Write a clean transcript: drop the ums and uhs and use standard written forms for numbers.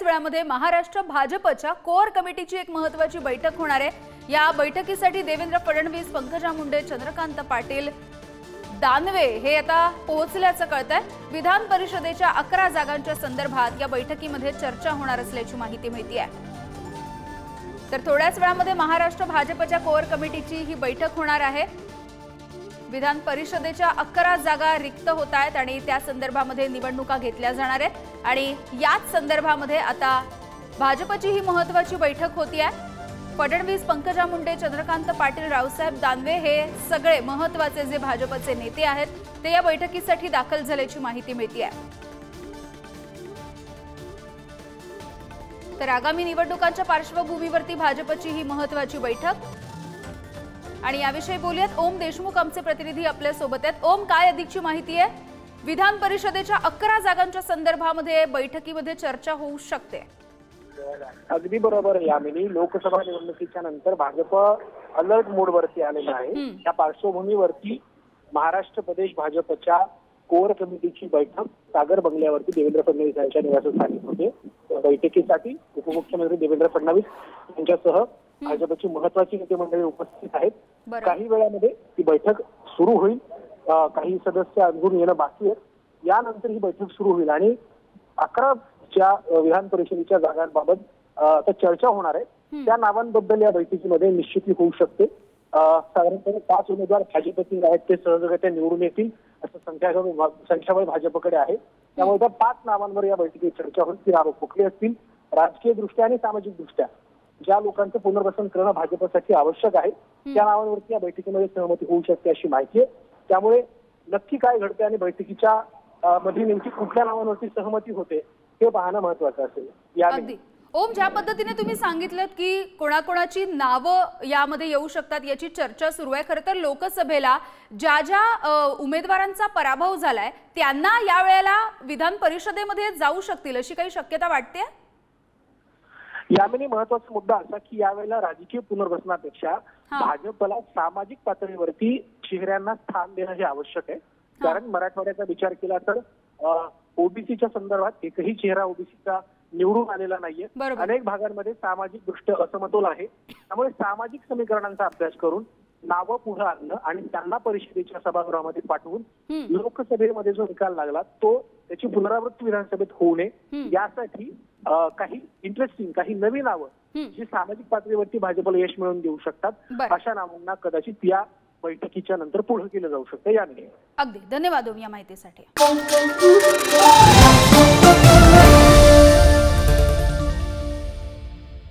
थोड्याच वेळामध्ये महाराष्ट्र भाजपच्या कोर कमिटीची एक महत्त्वाची बैठक होणार आहे। या बैठकीसाठी देवेंद्र फडणवीस, पंकजा मुंडे, चंद्रकांत पाटील, दानवे हे आता पोहोचल्याचं कळतंय। विधान परिषदेच्या 11 जागांच्या संदर्भात या बैठकीमध्ये चर्चा होणार असल्याची माहिती मिळतेय। तर थोड्याच वेळामध्ये महाराष्ट्र भाजपच्या कोर कमिटीची ही बैठक होणार आहे। विधान परिषदेच्या 11 जागा रिक्त होत आहेत आणि त्या संदर्भामध्ये निवडणुका घेतल्या जाणार आहेत आणि याच संदर्भामध्ये आता भाजपची ही महत्त्वाची बैठक होती आहे। फडणवीस, पंकजा मुंडे, चंद्रकांत पाटील, रावसाहेब दानवे हे सगळे महत्त्वाचे जे भाजपचे नेते आहेत ते या बैठकीसाठी दाखल झाल्याची माहिती मिळते आहे। तर आगामी निवडणुकांच्या पार्श्वभूमीवरती भाजपची ही महत्त्वाची बैठक आणि याविषयी बोलूयात। ओम देशमुख आमचे प्रतिनिधी आपल्या सोबत आहेत। ओम, काय अधिकची माहिती आहे? विधान परिषदेच्या 11 जागांच्या संदर्भामध्ये बैठकीमध्ये चर्चा होऊ शकते। अगदी बरोबर यामिनी, लोकसभा निवडणुकीच्या नंतर भाजप अलर्ट मोडवरती आलेला आहे। त्या पार्श्वभूमीवरती महाराष्ट्र प्रदेश भाजपच्या कोर कमिटीची बैठक सागर बंगल्यावरती देवेंद्र फडणवीस यांच्या निवासस्थानी होते। बैठकीसाठी उपमुख्यमंत्री देवेंद्र फडणवीस यांच्यासह भाजपची महत्वाची नेते मंडळी उपस्थित आहेत। काही वेळामध्ये ही बैठक सुरू होईल। काही सदस्य अजून येणं बाकी आहेत। यानंतर ही बैठक सुरू होईल आणि 11 विधान परिषदेच्या जागांबाबत आता चर्चा होणार आहे। त्या नावांबद्दल या बैठकीमध्ये निश्चिती होऊ शकते। साधारणपणे 5 उमेदवार भाजपतील आहेत, ते सहजगत्या निवडून येतील असं संख्याबळ भाजपकडे आहे। त्यामुळे त्या 5 नावांवर या बैठकीत चर्चा होईल। ती नावं कुठली असतील, राजकीय दृष्ट्या आणि सामाजिक दृष्ट्या ज्या लोकांचं पुनर्वसन करणं भाजपसाठी आवश्यक आहे त्या नावांवरती या बैठकीमध्ये सहमती होऊ शकते अशी माहिती आहे। त्यामुळे नक्की काय घडते आणि बैठकीच्या मध्ये नेमकी कुठल्या नावांवरती सहमती होते हे पाहणं महत्वाचं असेल। अगदी ओम, ज्या पद्धतीने तुम्ही सांगितलं की कोणाकोणाची नावं यामध्ये येऊ शकतात याची चर्चा सुरू आहे। खरं तर लोकसभेला ज्या ज्या उमेदवारांचा पराभव झालाय त्यांना यावेळेला विधान परिषदेमध्ये जाऊ शकतील अशी काही शक्यता वाटते? यामिनी, महत्वाचा मुद्दा असा की यावेळेला राजकीय पुनर्वसनापेक्षा भाजपला सामाजिक पातळीवरती चेहऱ्यांना स्थान देणं हे आवश्यक आहे। कारण मराठवाड्याचा विचार केला तर ओबीसीच्या संदर्भात एकही चेहरा ओबीसीचा निवडून आलेला नाहीये। अनेक भागांमध्ये सामाजिक दृष्ट्या असमतोल आहे। त्यामुळे सामाजिक समीकरणांचा अभ्यास करून नावं पुढे आणणं आणि त्यांना परिषदेच्या सभागृहामध्ये पाठवून लोकसभेमध्ये जो निकाल लागला तो त्याची पुनरावृत्ती विधानसभेत होऊ नये यासाठी काही इंटरेस्टिंग, काही नवी नावं जी सामाजिक पातळीवरती भाजपला यश मिळवून देऊ शकतात अशा नावांना कदाचित या बैठकीच्या नंतर पुढे केलं जाऊ शकतं। याने अगदी धन्यवाद या माहितीसाठी।